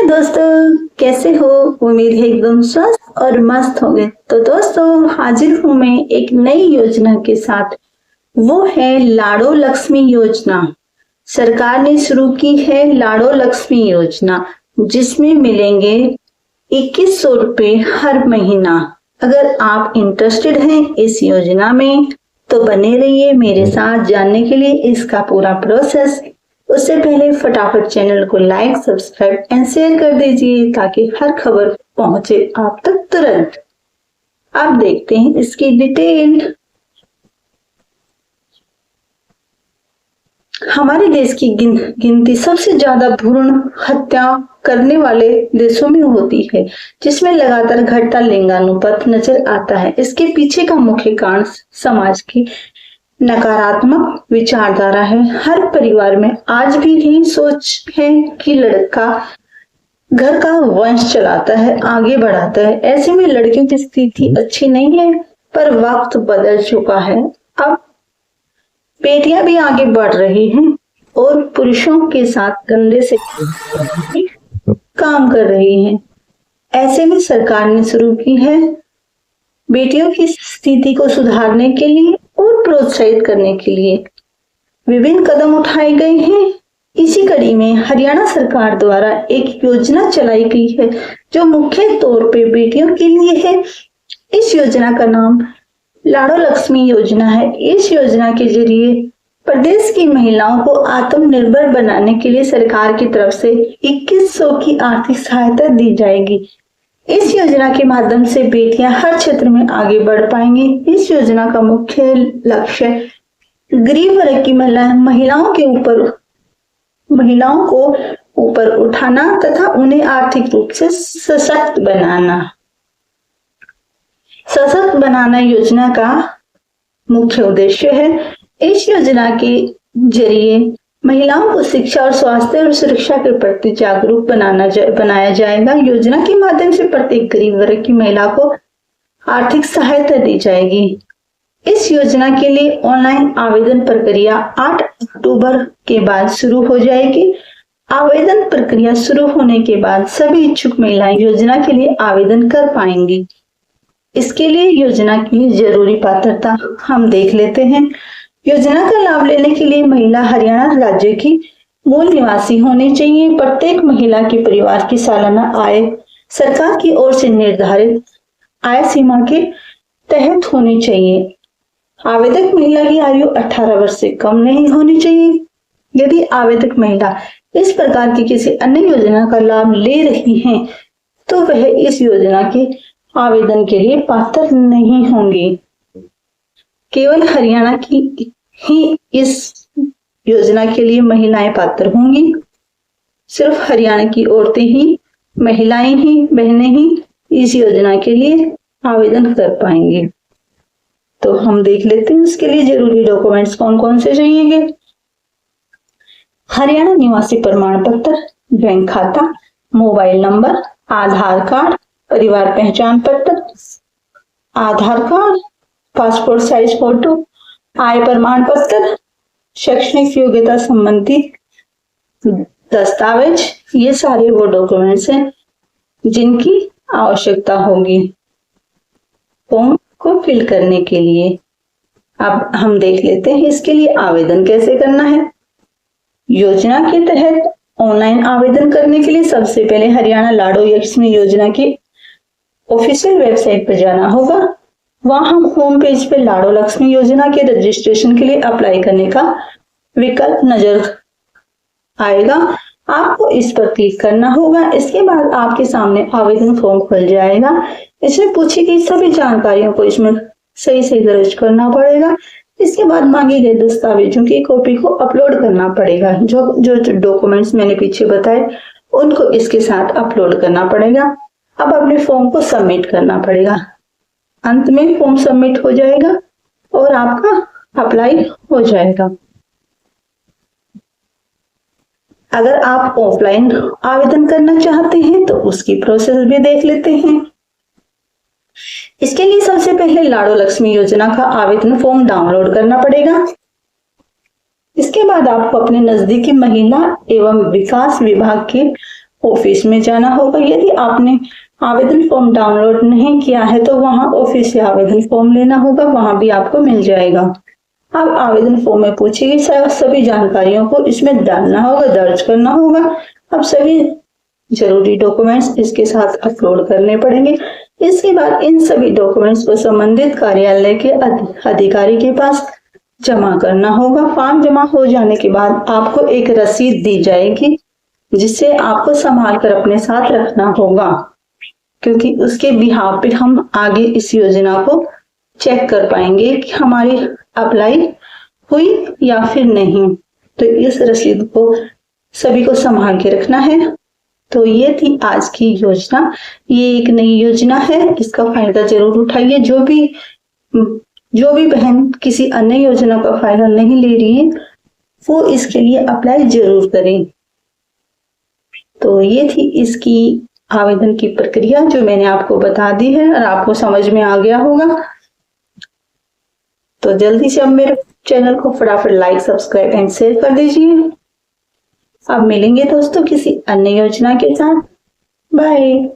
हाय दोस्तों, कैसे हो? उम्मीद है एकदम स्वस्थ और मस्त होंगे। तो दोस्तों, हाजिर हूँ मैं एक नई योजना के साथ। वो है लाड़ो लक्ष्मी योजना। सरकार ने शुरू की है लाड़ो लक्ष्मी योजना, जिसमें मिलेंगे 2100 रुपए हर महीना। अगर आप इंटरेस्टेड हैं इस योजना में तो बने रहिए मेरे साथ जानने के लिए इसका पूरा प्रोसेस। उससे पहले फटाफट चैनल को लाइक, सब्सक्राइब एंड शेयर कर दीजिए ताकि हर खबर पहुंचे आप तक तुरंत। आप देखते हैं इसकी डिटेल। हमारे देश की गिनती सबसे ज्यादा भ्रूण हत्या करने वाले देशों में होती है, जिसमें लगातार घटता लिंगानुपात नजर आता है। इसके पीछे का मुख्य कारण समाज की नकारात्मक विचारधारा है। हर परिवार में आज भी यही सोच है कि लड़का घर का वंश चलाता है, आगे बढ़ाता है। ऐसे में लड़कियों की स्थिति अच्छी नहीं है, पर वक्त बदल चुका है। अब बेटियां भी आगे बढ़ रही हैं और पुरुषों के साथ कंधे से काम कर रही हैं। ऐसे में सरकार ने शुरू की है बेटियों की स्थिति को सुधारने के लिए और प्रोत्साहित करने के लिए विभिन्न कदम उठाए गए हैं। इसी कड़ी में हरियाणा सरकार द्वारा एक योजना चलाई गई है जो मुख्य तौर पे बेटियों के लिए है। इस योजना का नाम लाड़ो लक्ष्मी योजना है। इस योजना के जरिए प्रदेश की महिलाओं को आत्मनिर्भर बनाने के लिए सरकार की तरफ से 2100 की आर्थिक सहायता दी जाएगी। इस योजना के माध्यम से बेटियां हर क्षेत्र में आगे बढ़ पाएंगी। इस योजना का मुख्य लक्ष्य गरीब वर्ग की महिलाओं को ऊपर उठाना तथा उन्हें आर्थिक रूप से सशक्त बनाना योजना का मुख्य उद्देश्य है। इस योजना के जरिए महिलाओं को शिक्षा और स्वास्थ्य और सुरक्षा के प्रति जागरूक बनाया जाएगा। योजना के माध्यम से प्रत्येक गरीब वर्ग की महिला को आर्थिक सहायता दी जाएगी। इस योजना के लिए ऑनलाइन आवेदन प्रक्रिया 8 अक्टूबर के बाद शुरू हो जाएगी। आवेदन प्रक्रिया शुरू होने के बाद सभी इच्छुक महिलाएं योजना के लिए आवेदन कर पाएंगी। इसके लिए योजना की जरूरी पात्रता हम देख लेते हैं। योजना का लाभ लेने के लिए महिला हरियाणा राज्य की मूल निवासी होनी चाहिए। प्रत्येक महिला के परिवार की सालाना आय सरकार की ओर से निर्धारित आय सीमा के तहत होनी चाहिए। आवेदक महिला की आयु 18 वर्ष से कम नहीं होनी चाहिए। यदि आवेदक महिला इस प्रकार की किसी अन्य योजना का लाभ ले रही हैं, तो वह इस योजना के आवेदन के लिए पात्र नहीं होंगी। केवल हरियाणा की ही इस योजना के लिए महिलाएं पात्र होंगी। सिर्फ हरियाणा की औरतें ही, महिलाएं ही, बहनें ही इस योजना के लिए आवेदन कर पाएंगे। तो हम देख लेते हैं इसके लिए जरूरी डॉक्यूमेंट्स कौन कौन से चाहिए। हरियाणा निवासी प्रमाण पत्र, बैंक खाता, मोबाइल नंबर, आधार कार्ड, परिवार पहचान पत्र, आधार कार्ड, पासपोर्ट साइज फोटो, आय प्रमाण पत्र, शैक्षणिक योग्यता संबंधी दस्तावेज, ये सारे वो डॉक्यूमेंट्स हैं जिनकी आवश्यकता होगी फॉर्म को फिल करने के लिए। अब हम देख लेते हैं इसके लिए आवेदन कैसे करना है। योजना के तहत ऑनलाइन आवेदन करने के लिए सबसे पहले हरियाणा लाड़ो लक्ष्मी योजना की ऑफिशियल वेबसाइट पर जाना होगा। वहां हम होम पेज पे लाड़ो लक्ष्मी योजना के रजिस्ट्रेशन के लिए अप्लाई करने का विकल्प नजर आएगा। आपको इस पर क्लिक करना होगा। इसके बाद आपके सामने आवेदन फॉर्म खुल जाएगा। इसमें पूछी गई सभी जानकारियों को इसमें सही दर्ज करना पड़ेगा। इसके बाद मांगे गए दस्तावेजों की कॉपी को अपलोड करना पड़ेगा। जो डॉक्यूमेंट्स मैंने पीछे बताए उनको इसके साथ अपलोड करना पड़ेगा। अब अपने फॉर्म को सबमिट करना पड़ेगा। अंत में फॉर्म सबमिट हो जाएगा और आपका अप्लाई हो जाएगा। अगर आप ऑफलाइन आवेदन करना चाहते हैं तो उसकी प्रोसेस भी देख लेते हैं। इसके लिए सबसे पहले लाड़ो लक्ष्मी योजना का आवेदन फॉर्म डाउनलोड करना पड़ेगा। इसके बाद आपको अपने नजदीकी महिला एवं विकास विभाग के ऑफिस में जाना होगा। यदि आपने आवेदन फॉर्म डाउनलोड नहीं किया है तो वहां ऑफिस से आवेदन फॉर्म लेना होगा, वहां भी आपको मिल जाएगा। अब आवेदन फॉर्म में पूछी गई सभी जानकारियों को इसमें डालना होगा, दर्ज करना होगा। अब सभी जरूरी डॉक्यूमेंट्स इसके साथ अपलोड करने पड़ेंगे। इसके बाद इन सभी डॉक्यूमेंट्स को संबंधित कार्यालय के अधिकारी के पास जमा करना होगा। फॉर्म जमा हो जाने के बाद आपको एक रसीद दी जाएगी जिसे आपको संभाल कर अपने साथ रखना होगा, क्योंकि उसके बिहाफ पे हम आगे इस योजना को चेक कर पाएंगे कि हमारी अप्लाई हुई या फिर नहीं। तो इस रसीद को सभी को संभाल के रखना है। तो ये थी आज की योजना। ये एक नई योजना है, इसका फायदा जरूर उठाइए। जो भी बहन किसी अन्य योजना का फायदा नहीं ले रही है वो इसके लिए अप्लाई जरूर करें। तो ये थी इसकी आवेदन की प्रक्रिया जो मैंने आपको बता दी है और आपको समझ में आ गया होगा। तो जल्दी से अब मेरे चैनल को फटाफट लाइक, सब्सक्राइब एंड शेयर कर दीजिए। अब मिलेंगे दोस्तों किसी अन्य योजना के साथ। बाय।